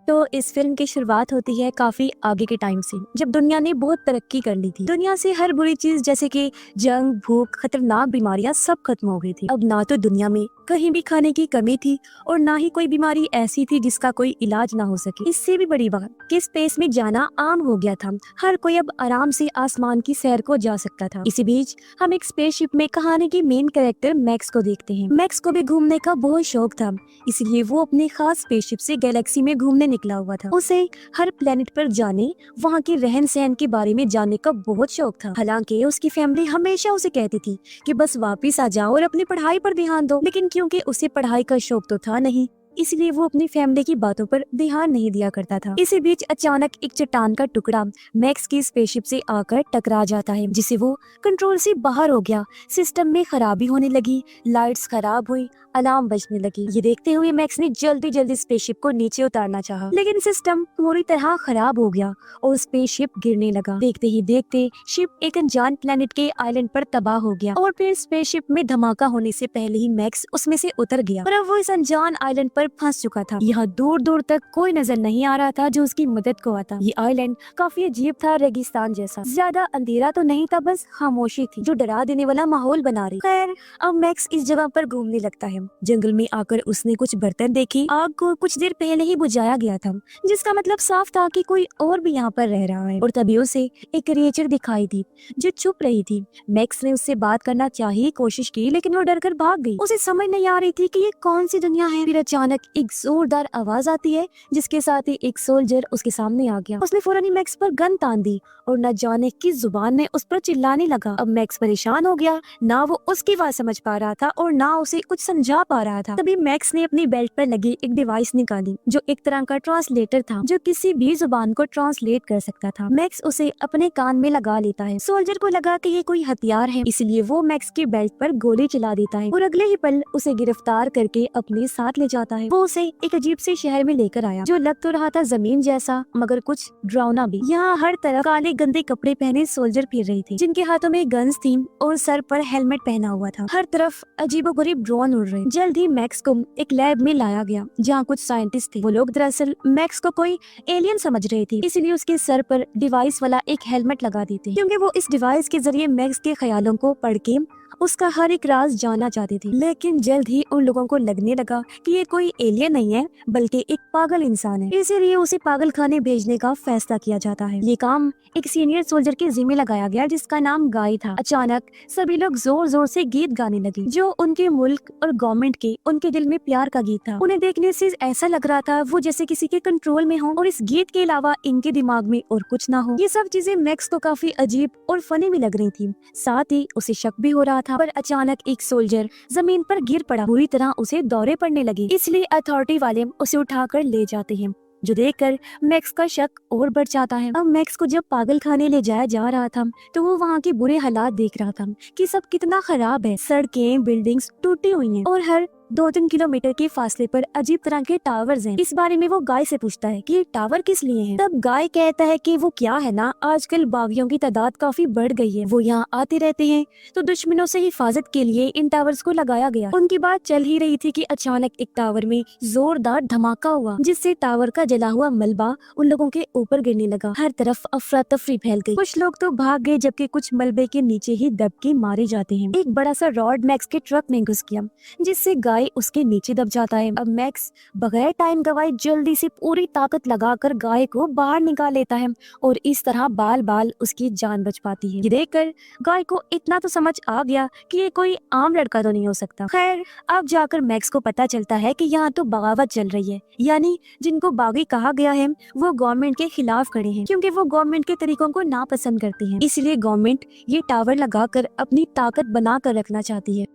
तो इस फिल्म की शुरुआत होती है काफी आगे के टाइम से, जब दुनिया ने बहुत तरक्की कर ली थी। दुनिया से हर बुरी चीज जैसे कि जंग, भूख, खतरनाक बीमारियां सब खत्म हो गई थी। अब ना तो दुनिया में कहीं भी खाने की कमी थी और ना ही कोई बीमारी ऐसी थी जिसका कोई इलाज ना हो सके। इससे भी बड़ी बात कि स्पेस में जाना आम हो गया था। हर कोई अब आराम से आसमान की सैर को जा सकता था। इसी बीच हम एक स्पेसशिप में कहानी की मेन कैरेक्टर मैक्स को देखते हैं। मैक्स को भी घूमने का बहुत शौक था, इसलिए वो अपने खास स्पेसशिप से गैलेक्सी में घूमने निकला हुआ था। उसे हर प्लेनेट पर जाने, वहाँ के रहन सहन के बारे में जानने का बहुत शौक था। हालांकि उसकी फैमिली हमेशा उसे कहती थी कि बस वापिस आ जाओ और अपनी पढ़ाई पर ध्यान दो, लेकिन क्योंकि उसे पढ़ाई का शौक तो था नहीं, इसलिए वो अपनी फैमिली की बातों पर ध्यान नहीं दिया करता था। इसी बीच अचानक एक चट्टान का टुकड़ा मैक्स की स्पेसशिप से आकर टकरा जाता है, जिससे वो कंट्रोल से बाहर हो गया। सिस्टम में खराबी होने लगी, लाइट्स खराब हुई, अलार्म बजने लगी। ये देखते हुए मैक्स ने जल्दी जल्दी स्पेसशिप को नीचे उतारना चाहा, लेकिन सिस्टम पूरी तरह खराब हो गया और स्पेसशिप गिरने लगा। देखते ही देखते शिप एक अनजान प्लेनेट के आइलैंड पर तबाह हो गया और फिर स्पेसशिप में धमाका होने से पहले ही मैक्स उसमें से उतर गया और अब वो इस अनजान आइलैंड पर फंस चुका था। यहाँ दूर दूर तक कोई नजर नहीं आ रहा था जो उसकी मदद को आता। ये आइलैंड काफी अजीब था, रेगिस्तान जैसा। ज्यादा अंधेरा तो नहीं था, बस खामोशी थी जो डरा देने वाला माहौल बना रही। खैर, अब मैक्स इस जगह पर घूमने लगता है। जंगल में आकर उसने कुछ बर्तन देखे। आग को कुछ देर पहले ही बुझाया गया था, जिसका मतलब साफ था कि कोई और भी यहाँ पर रह रहा है। और तभी उसे एक क्रिएचर दिखाई दी जो चुप रही थी। मैक्स ने उससे बात करना चाहिए कोशिश की, लेकिन वो डर कर भाग गई। उसे समझ नहीं आ रही थी कि ये कौन सी दुनिया है। फिर अचानक एक जोरदार आवाज आती है, जिसके साथ ही एक सोल्जर उसके सामने आ गया। उसने फौरन ही मैक्स पर गन तान दी और न जाने किस जुबान में उस पर चिल्लाने लगा। अब मैक्स परेशान हो गया, ना वो उसकी बात समझ पा रहा था और ना उसे कुछ समझा पा रहा था। तभी मैक्स ने अपनी बेल्ट पर लगी एक डिवाइस निकाली जो एक तरह का ट्रांसलेटर था, जो किसी भी जुबान को ट्रांसलेट कर सकता था। मैक्स उसे अपने कान में लगा लेता है। सोल्जर को लगा कि ये कोई हथियार है, इसलिए वो मैक्स की बेल्ट पर गोली चला देता है और अगले ही पल उसे गिरफ्तार करके अपने साथ ले जाता है। वो उसे एक अजीब से शहर में लेकर आया जो लग तो रहा था जमीन जैसा, मगर कुछ डरावना भी। यहाँ हर तरफ काले गंदे कपड़े पहने सोल्जर फिर रही थी, जिनके हाथों में गन्स थी और सर पर हेलमेट पहना हुआ था। हर तरफ अजीबोगरीब ड्रोन उड़ रहे। जल्द ही मैक्स को एक लैब में लाया गया जहाँ कुछ साइंटिस्ट थे। वो लोग दरअसल मैक्स को कोई एलियन समझ रहे थे, इसलिए उसके सर पर डिवाइस वाला एक हेलमेट लगा देते, क्योंकि वो इस डिवाइस के जरिए मैक्स के ख्यालों को पढ़ के उसका हर एक राज जानना चाहती थी। लेकिन जल्द ही उन लोगों को लगने लगा कि ये कोई एलियन नहीं है, बल्कि एक पागल इंसान है। इसीलिए उसे पागल खाने भेजने का फैसला किया जाता है। ये काम एक सीनियर सोल्जर के जिम्मे लगाया गया जिसका नाम गाय था। अचानक सभी लोग जोर जोर से गीत गाने लगे जो उनके मुल्क और गवर्नमेंट के उनके दिल में प्यार का गीत था। उन्हें देखने से ऐसा लग रहा था वो जैसे किसी के कंट्रोल में हो और इस गीत के अलावा इनके दिमाग में और कुछ ना हो। ये सब चीजें मैक्स को काफी अजीब और फनी भी लग रही थी। साथ ही उसे शक भी हो रहा था। पर अचानक एक सोल्जर जमीन पर गिर पड़ा, बुरी तरह उसे दौरे पड़ने लगे। इसलिए अथॉरिटी वाले उसे उठाकर ले जाते हैं, जो देखकर मैक्स का शक और बढ़ जाता है। अब मैक्स को जब पागल खाने ले जाया जा रहा था तो वो वहाँ के बुरे हालात देख रहा था कि सब कितना खराब है। सड़कें, बिल्डिंग्स टूटी हुई हैं और हर 2-3 किलोमीटर के फासले पर अजीब तरह के टावर्स हैं। इस बारे में वो गाय से पूछता है कि ये टावर किस लिए हैं। तब गाय कहता है कि वो क्या है ना, आजकल बागियों की तादाद काफी बढ़ गई है, वो यहाँ आते रहते हैं, तो दुश्मनों से हिफाजत के लिए इन टावर्स को लगाया गया। उनकी बात चल ही रही थी कि अचानक एक टावर में जोरदार धमाका हुआ, जिससे टावर का जला हुआ मलबा उन लोगों के ऊपर गिरने लगा। हर तरफ अफरा तफरी फैल गई। कुछ लोग तो भाग गए, जबकि कुछ मलबे के नीचे ही दब के मारे जाते हैं। एक बड़ा सा रॉड मैक्स के ट्रक में घुस गया, जिससे गाय उसके नीचे दब जाता है। अब मैक्स बगैर टाइम गवाए जल्दी से पूरी ताकत लगाकर गाय को बाहर निकाल लेता है और इस तरह बाल बाल उसकी जान बच पाती है। ये देखकर गाय को इतना तो समझ आ गया कि ये कोई आम लड़का तो नहीं हो सकता। खैर, अब जाकर मैक्स को पता चलता है कि यहाँ तो बगावत चल रही है, यानी जिनको बागी कहा गया है वो गवर्नमेंट के खिलाफ खड़े हैं, क्योंकि वो गवर्नमेंट के तरीकों को नापसंद करते हैं। इसलिए गवर्नमेंट ये टावर लगाकर अपनी ताकत बना कर रखना चाहती है।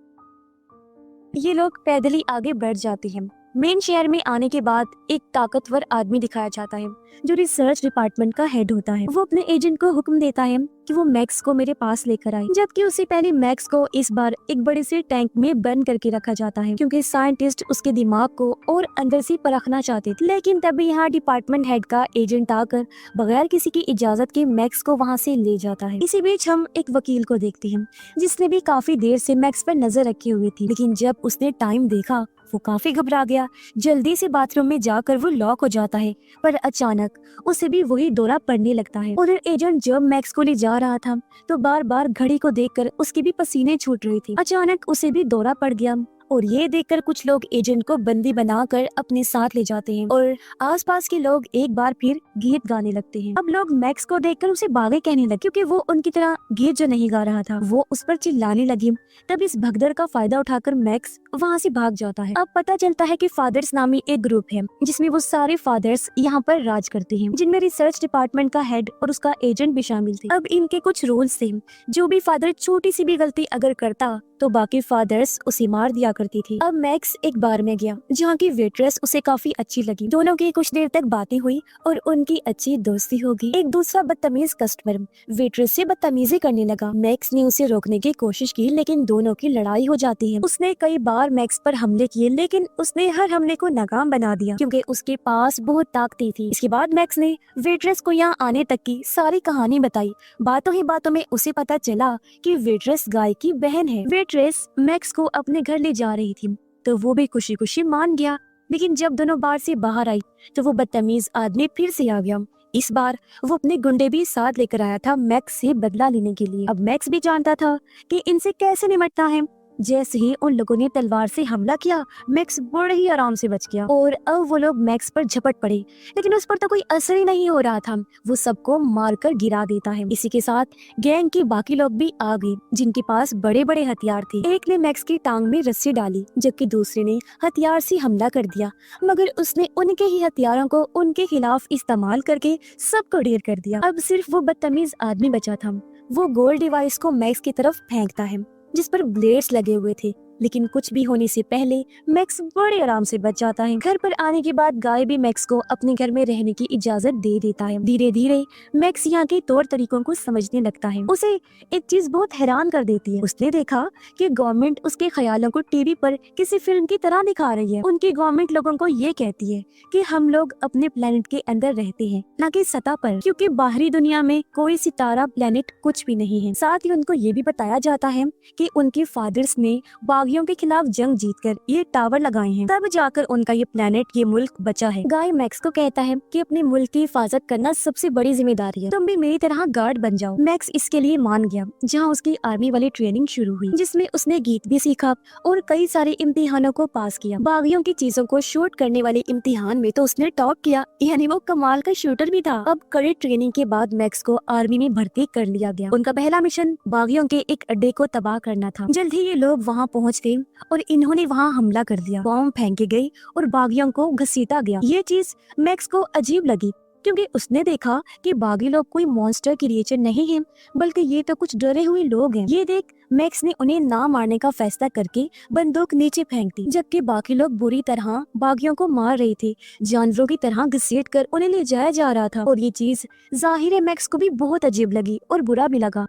ये लोग पैदल ही आगे बढ़ जाते हैं। मेन शहर में आने के बाद एक ताकतवर आदमी दिखाया जाता है जो रिसर्च डिपार्टमेंट का हेड होता है। वो अपने एजेंट को हुक्म देता है कि वो मैक्स को मेरे पास लेकर आए, जबकि उससे पहले मैक्स को इस बार एक बड़े से टैंक में बंद करके रखा जाता है, क्योंकि साइंटिस्ट उसके दिमाग को और अंदर से परखना चाहते थे। लेकिन तभी यहाँ डिपार्टमेंट हेड का एजेंट आकर बगैर किसी की इजाजत के मैक्स को वहाँ से ले जाता है। इसी बीच हम एक वकील को देखते हैं जिसने भी काफी देर से मैक्स पर नजर रखी हुई थी, लेकिन जब उसने टाइम देखा वो काफी घबरा गया। जल्दी से बाथरूम में जाकर वो लॉक हो जाता है, पर अचानक उसे भी वही दौरा पड़ने लगता है। उधर एजेंट जब मैक्स को ले जा रहा था तो बार बार घड़ी को देखकर उसके भी पसीने छूट रहे थे। अचानक उसे भी दौरा पड़ गया और ये देखकर कुछ लोग एजेंट को बंदी बनाकर अपने साथ ले जाते हैं और आसपास के लोग एक बार फिर गीत गाने लगते हैं। अब लोग मैक्स को देखकर उसे बागे कहने लगे, क्योंकि वो उनकी तरह गीत जो नहीं गा रहा था। वो उस पर चिल्लाने लगी। तब इस भगदड़ का फायदा उठाकर मैक्स वहाँ से भाग जाता है। अब पता चलता है कि फादर्स नामी एक ग्रुप है जिसमें वो सारे फादर्स यहाँ पर राज करते हैं, जिनमें रिसर्च डिपार्टमेंट का हेड और उसका एजेंट भी शामिल थे। अब इनके कुछ रूल्स थे। जो भी फादर छोटी सी भी गलती अगर करता तो बाकी फादर्स उसे मार दिया करती थी। अब मैक्स एक बार में गया जहाँ की वेट्रेस उसे काफी अच्छी लगी। दोनों की कुछ देर तक बातें हुई और उनकी अच्छी दोस्ती हो गई। एक दूसरा बदतमीज कस्टमर वेट्रेस से बदतमीजी करने लगा। मैक्स ने उसे रोकने की कोशिश की, लेकिन दोनों की लड़ाई हो जाती है। उसने कई बार मैक्स पर हमले किए, लेकिन उसने हर हमले को नाकाम बना दिया क्योंकि उसके पास बहुत ताकत थी। इसके बाद मैक्स ने वेट्रेस को यहाँ आने तक की सारी कहानी बताई। बातों ही बातों में उसे पता चला कि वेट्रेस गाय की बहन है। वेट्रेस मैक्स को अपने घर ले जा रही थी तो वो भी खुशी खुशी मान गया, लेकिन जब दोनों बार से बाहर आई तो वो बदतमीज आदमी फिर से आ गया। इस बार वो अपने गुंडे भी साथ लेकर आया था मैक्स से बदला लेने के लिए। अब मैक्स भी जानता था कि इनसे कैसे निपटना है। जैसे ही उन लोगों ने तलवार से हमला किया, मैक्स बड़े ही आराम से बच गया और अब वो लोग मैक्स पर झपट पड़े, लेकिन उस पर तो कोई असर ही नहीं हो रहा था। वो सबको मारकर गिरा देता है। इसी के साथ गैंग के बाकी लोग भी आ गए जिनके पास बड़े बड़े हथियार थे। एक ने मैक्स की टांग में रस्सी डाली, जबकि दूसरे ने हथियार से हमला कर दिया, मगर उसने उनके ही हथियारों को उनके खिलाफ इस्तेमाल करके सबको ढेर कर दिया। अब सिर्फ वो बदतमीज आदमी बचा था। वो गोल्ड डिवाइस को मैक्स की तरफ फेंकता है जिस पर ब्लेड्स लगे हुए थे, लेकिन कुछ भी होने से पहले मैक्स बड़े आराम से बच जाता है। घर पर आने के बाद गाय भी मैक्स को अपने घर में रहने की इजाजत दे देता है। धीरे धीरे मैक्स यहाँ के तौर तरीकों को समझने लगता है। उसे एक चीज बहुत हैरान कर देती है। उसने देखा कि गवर्नमेंट उसके ख्यालों को टीवी पर किसी फिल्म की तरह दिखा रही है। उनकी गवर्नमेंट लोगों को ये कहती है कि हम लोग अपने प्लेनेट के अंदर रहते हैं, न कि सतह पर, क्योंकि बाहरी दुनिया में कोई सितारा प्लेनेट कुछ भी नहीं है। साथ ही उनको ये भी बताया जाता है कि उनके फादर्स ने बागियों के खिलाफ जंग जीतकर ये टावर लगाए हैं, तब जाकर उनका ये प्लेनेट, ये मुल्क बचा है। गाय मैक्स को कहता है कि अपने मुल्क की हिफाजत करना सबसे बड़ी जिम्मेदारी है, तुम भी मेरी तरह गार्ड बन जाओ। मैक्स इसके लिए मान गया, जहाँ उसकी आर्मी वाली ट्रेनिंग शुरू हुई, जिसमें उसने गीत भी सीखा और कई सारे इम्तिहानों को पास किया। बागियों की चीजों को शूट करने वाले इम्तिहान में तो उसने टॉप किया, यानी वो कमाल का शूटर भी था। अब कड़ी ट्रेनिंग के बाद मैक्स को आर्मी में भर्ती कर लिया गया। उनका पहला मिशन बागियों के एक अड्डे को तबाह करना था। जल्द ही ये लोग वहाँ पहुँच गए और इन्होंने वहाँ हमला कर दिया। बॉम्ब फेंके गए और बागियों को घसीटा गया। ये चीज मैक्स को अजीब लगी, क्योंकि उसने देखा कि बागी लोग कोई मॉन्स्टर क्रिएचर नहीं हैं, बल्कि ये तो कुछ डरे हुए लोग हैं। ये देख मैक्स ने उन्हें ना मारने का फैसला करके बंदूक नीचे फेंक दी, जबकि बाकी लोग बुरी तरह बागियों को मार रहे थे। जानवरों की तरह घसीट कर उन्हें ले जाया जा रहा था और ये चीज जाहिर है मैक्स को भी बहुत अजीब लगी और बुरा भी लगा।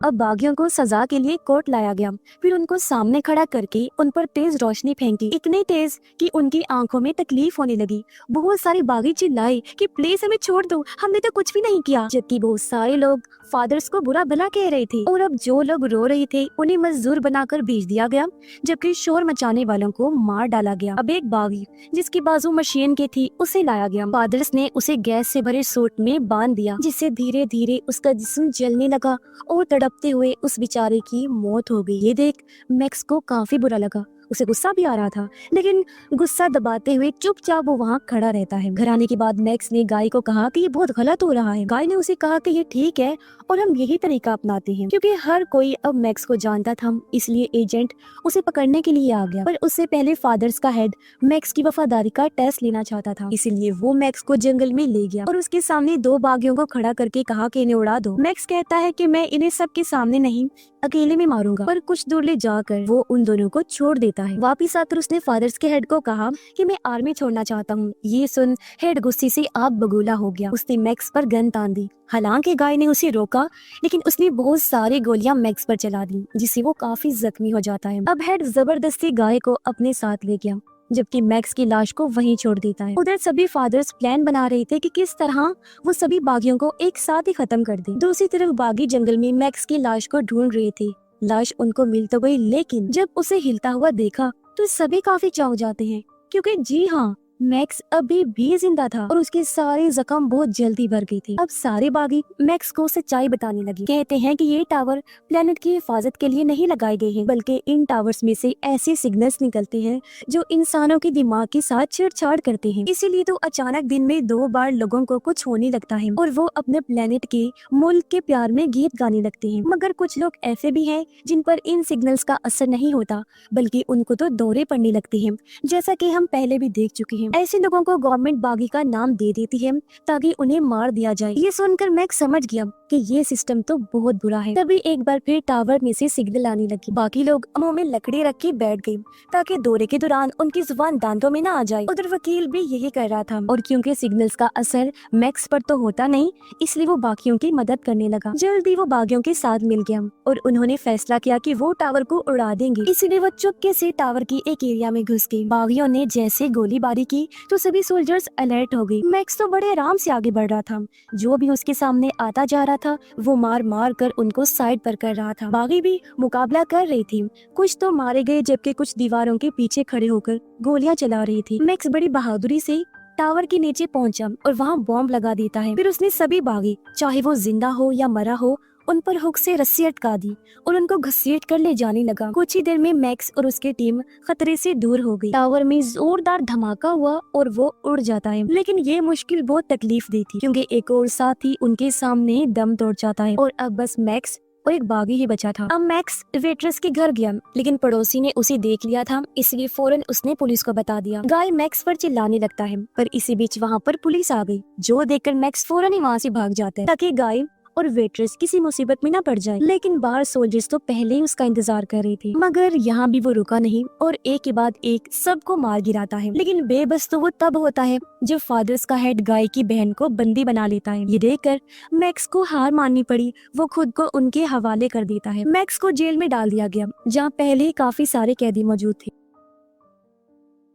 अब बागियों को सजा के लिए कोर्ट लाया गया। फिर उनको सामने खड़ा करके उन पर तेज रोशनी फेंकी, इतनी तेज कि उनकी आंखों में तकलीफ होने लगी। बहुत सारे बागी चिल्लाए कि प्लीज हमें छोड़ दो, हमने तो कुछ भी नहीं किया, जबकि बहुत सारे लोग फादर्स को बुरा भला कह रहे थे। और अब जो लोग रो रहे थे उन्हें मजदूर बनाकर भेज दिया गया, जबकि शोर मचाने वालों को मार डाला गया। अब एक बागी जिसकी बाजू मशीन की थी उसे लाया गया। फादर्स ने उसे गैस से भरे सूट में बांध दिया, जिससे धीरे धीरे उसका जिस्म जलने लगा और तड़पते हुए उस बेचारे की मौत हो गई। ये देख मैक्स को काफी बुरा लगा। उसे गुस्सा भी आ रहा था, लेकिन गुस्सा दबाते हुए चुपचाप वो वहाँ खड़ा रहता है। घर आने के बाद मैक्स ने गाय को कहा कि ये बहुत गलत हो रहा है। गाय ने उसे कहा कि ये ठीक है और हम यही तरीका अपनाते हैं, क्योंकि हर कोई अब मैक्स को जानता था, इसलिए एजेंट उसे पकड़ने के लिए आ गया। पर उससे पहले फादर्स का हेड मैक्स की वफादारी का टेस्ट लेना चाहता था, इसीलिए वो मैक्स को जंगल में ले गया और उसके सामने दो बागियों को खड़ा करके कहा कि इन्हें उड़ा दो। मैक्स कहता है कि मैं इन्हें सबके सामने नहीं, अकेले में मारूंगा। पर कुछ दूर ले जाकर वो उन दोनों को छोड़ देता है। वापिस आकर उसने फादर्स के हेड को कहा कि मैं आर्मी छोड़ना चाहता हूँ। ये सुन हेड गुस्से से आग बगूला हो गया। उसने मैक्स पर गन तान दी। हालांकि गाय ने उसे रोका, लेकिन उसने बहुत सारी गोलियां मैक्स पर चला दी, जिससे वो काफी जख्मी हो जाता है। अब हेड जबरदस्ती गाय को अपने साथ ले गया, जबकि मैक्स की लाश को वहीं छोड़ देता है। उधर सभी फादर्स प्लान बना रहे थे कि किस तरह वो सभी बागियों को एक साथ ही खत्म कर दें। दूसरी तरफ बागी जंगल में मैक्स की लाश को ढूंढ रहे थे। लाश उनको मिल तो गई, लेकिन जब उसे हिलता हुआ देखा तो सभी काफी चौंक जाते हैं, क्योंकि जी हाँ, मैक्स अभी भी जिंदा था और उसके सारे जख्म बहुत जल्दी भर गई थी। अब सारे बागी मैक्स को सच्चाई बताने लगे। कहते हैं कि ये टावर प्लेनेट की हिफाजत के लिए नहीं लगाए गए हैं, बल्कि इन टावर्स में से ऐसे सिग्नल्स निकलते हैं जो इंसानों के दिमाग के साथ छेड़छाड़ करते हैं। इसीलिए तो अचानक दिन में 2 बार लोगों को कुछ होने लगता है और वो अपने प्लेनेट के मुल्क के प्यार में गीत गाने लगते हैं। मगर कुछ लोग ऐसे भी हैं जिन पर इन सिग्नल्स का असर नहीं होता, बल्कि उनको तो दौरे पड़ने लगते हैं, जैसा कि हम पहले भी देख चुके हैं। ऐसे लोगों को गवर्नमेंट बागी का नाम दे देती है ताकि उन्हें मार दिया जाए। ये सुनकर मैक्स समझ गया कि ये सिस्टम तो बहुत बुरा है। तभी एक बार फिर टावर में से सिग्नल आने लगी। बाकी लोग मुंह में लकड़ी रख के बैठ गए ताकि दौरे के दौरान उनकी जुबान दांतों में न आ जाए। उधर वकील भी यही कर रहा था और क्योंकि सिग्नल्स का असर मैक्स पर तो होता नहीं, इसलिए वो बाकियों की मदद करने लगा। जल्दी वो बागियों के साथ मिल गया और उन्होंने फैसला किया कि वो टावर को उड़ा देंगे। इसलिए वो चुपके से टावर की एक एरिया में घुस गए। बागियों ने जैसे गोलीबारी की तो सभी सोल्जर्स अलर्ट हो गए। मैक्स तो बड़े आराम से आगे बढ़ रहा था। जो भी उसके सामने आता जा रहा था वो मार मार कर उनको साइड पर कर रहा था। बागी भी मुकाबला कर रही थी। कुछ तो मारे गए जबकि कुछ दीवारों के पीछे खड़े होकर गोलियां चला रही थी। मैक्स बड़ी बहादुरी से टावर के नीचे पहुंचा और वहां बॉम्ब लगा देता है। फिर उसने सभी बागी, चाहे वो जिंदा हो या मरा हो, उन पर हुक से रस्सी अटका दी और उनको घसीट कर ले जाने लगा। कुछ ही देर में मैक्स और उसकी टीम खतरे से दूर हो गई। टावर में जोरदार धमाका हुआ और वो उड़ जाता है, लेकिन ये मुश्किल बहुत तकलीफ दी थी क्योंकि एक और साथी उनके सामने दम तोड़ जाता है और अब बस मैक्स और एक बागी ही बचा था। अब मैक्स वेट्रेस के घर गया, लेकिन पड़ोसी ने उसे देख लिया था, इसलिए फौरन उसने पुलिस को बता दिया। गाय मैक्स पर चिल्लाने लगता है, पर इसी बीच वहाँ पर पुलिस आ गई, जो देखकर मैक्स फौरन ही वहाँ से भाग जाता है ताकि गाय और वेट्रेस किसी मुसीबत में न पड़ जाए। लेकिन बाहर सोल्जर्स तो पहले ही उसका इंतजार कर रही थी। मगर यहाँ भी वो रुका नहीं और एक के बाद एक सबको मार गिराता है। लेकिन बेबस तो वो तब होता है जब फादर्स का हेड गाय की बहन को बंदी बना लेता है। ये देखकर मैक्स को हार माननी पड़ी। वो खुद को उनके हवाले कर देता है। मैक्स को जेल में डाल दिया गया, जहाँ पहले ही काफी सारे कैदी मौजूद थे।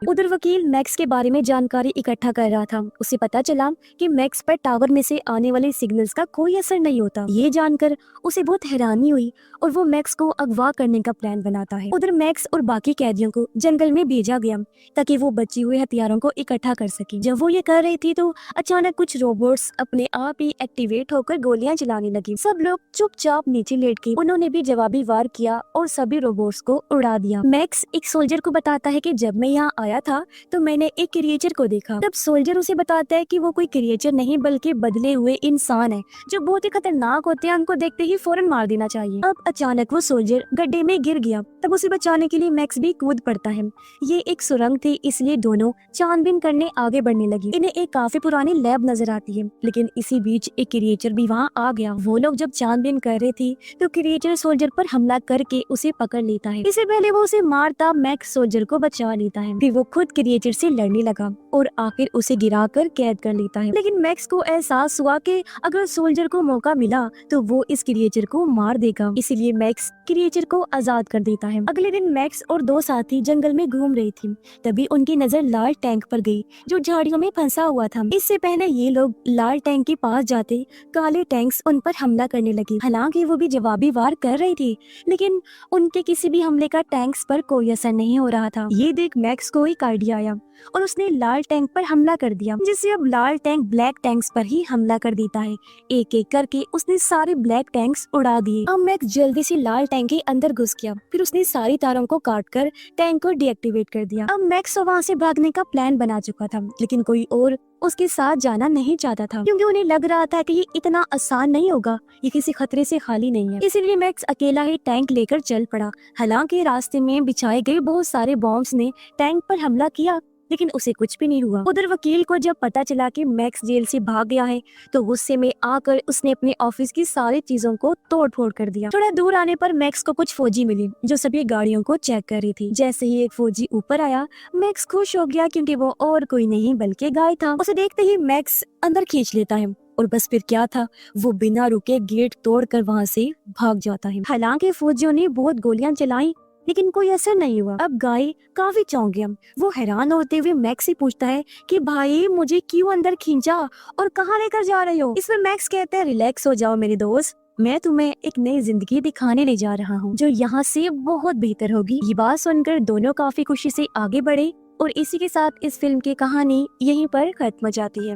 उधर वकील मैक्स के बारे में जानकारी इकट्ठा कर रहा था। उसे पता चला कि मैक्स पर टावर में से आने वाले सिग्नल्स का कोई असर नहीं होता। ये जानकर उसे बहुत हैरानी हुई और वो मैक्स को अगवा करने का प्लान बनाता है। उधर मैक्स और बाकी कैदियों को जंगल में भेजा गया ताकि वो बचे हुए हथियारों को इकट्ठा कर सके। जब वो ये कर रही थी तो अचानक कुछ रोबोट्स अपने आप ही एक्टिवेट होकर गोलियां चलाने लगी। सब लोग चुपचाप नीचे लेट गए। उन्होंने भी जवाबी वार किया और सभी रोबोट्स को उड़ा दिया। मैक्स एक सोल्जर को बताता है कि जब मैं यहाँ आया था तो मैंने एक क्रिएचर को देखा। तब सोल्जर उसे बताता है कि वो कोई क्रिएचर नहीं बल्कि बदले हुए इंसान है जो बहुत ही खतरनाक होते हैं। उनको देखते ही फौरन मार देना चाहिए। अब अचानक वो सोल्जर गड्ढे में गिर गया। तब उसे बचाने के लिए मैक्स भी कूद पड़ता है। ये एक सुरंग थी, इसलिए दोनों छानबीन करने आगे बढ़ने लगी। इन्हें एक काफी पुरानी लैब नजर आती है, लेकिन इसी बीच एक क्रिएचर भी वहाँ आ गया। वो लोग जब छानबीन कर रहे थे तो क्रिएचर सोल्जर पर हमला करके उसे पकड़ लेता है। इससे पहले वो उसे मारता मैक्स सोल्जर को बचा लेता है। फिर वो खुद क्रिएचर से लड़ने लगा और आखिर उसे गिराकर कैद कर लेता है। लेकिन मैक्स को एहसास हुआ कि अगर सोल्जर को मौका मिला तो वो इस क्रिएचर को मार देगा, इसीलिए मैक्स क्रिएचर को आजाद कर देता है। अगले दिन मैक्स और 2 साथी जंगल में घूम रही थी, तभी उनकी नजर लाल टैंक पर गई जो झाड़ियों में फंसा हुआ था। इससे पहले ये लोग लाल टैंक के पास जाते काले टैंक्स उन पर हमला करने लगे। हालांकि वो भी जवाबी वार कर रही थी, लेकिन उनके किसी भी हमले का टैंक्स पर कोई असर नहीं हो रहा था। ये देख मैक्स को एक आइडिया आया और उसने लाल टैंक पर हमला कर दिया, जिससे अब लाल टैंक ब्लैक टैंक्स पर ही हमला कर देता है। एक एक करके उसने सारे ब्लैक टैंक्स उड़ा दिए। अब मैक्स जल्दी से लाल टैंक के अंदर घुस गया। फिर उसने सारी तारों को काटकर टैंक को डीएक्टिवेट कर दिया। अब मैक्स वहाँ से भागने का प्लान बना चुका था, लेकिन कोई और उसके साथ जाना नहीं चाहता था क्योंकि उन्हें लग रहा था कि ये इतना आसान नहीं होगा, ये किसी खतरे से खाली नहीं है। इसीलिए मैक्स अकेला ही टैंक लेकर चल पड़ा। हालांकि रास्ते में बिछाए गए बहुत सारे बॉम्ब्स ने टैंक पर हमला किया, लेकिन उसे कुछ भी नहीं हुआ। उधर वकील को जब पता चला कि मैक्स जेल से भाग गया है तो गुस्से में आकर उसने अपने ऑफिस की सारी चीजों को तोड़ फोड़ कर दिया। थोड़ा दूर आने पर मैक्स को कुछ फौजी मिली जो सभी गाड़ियों को चेक कर रही थी। जैसे ही एक फौजी ऊपर आया, मैक्स खुश हो गया क्योंकि वो और कोई नहीं बल्कि गाय था। उसे देखते ही मैक्स अंदर खींच लेता है और बस फिर क्या था, वो बिना रुके गेट तोड़कर वहाँ से भाग जाता है। हालांकि फौजियों ने बहुत गोलियां चलाई, लेकिन कोई असर नहीं हुआ। अब गाय काफी चौंक गया। वो हैरान होते हुए मैक्स से पूछता है कि भाई मुझे क्यों अंदर खींचा और कहाँ लेकर जा रहे हो। इस पर मैक्स कहते हैं रिलैक्स हो जाओ मेरे दोस्त, मैं तुम्हें एक नई जिंदगी दिखाने ले जा रहा हूँ जो यहाँ से बहुत बेहतर होगी। ये बात सुनकर दोनों काफी खुशी से आगे बढ़े और इसी के साथ इस फिल्म की कहानी यहीं पर खत्म हो जाती है।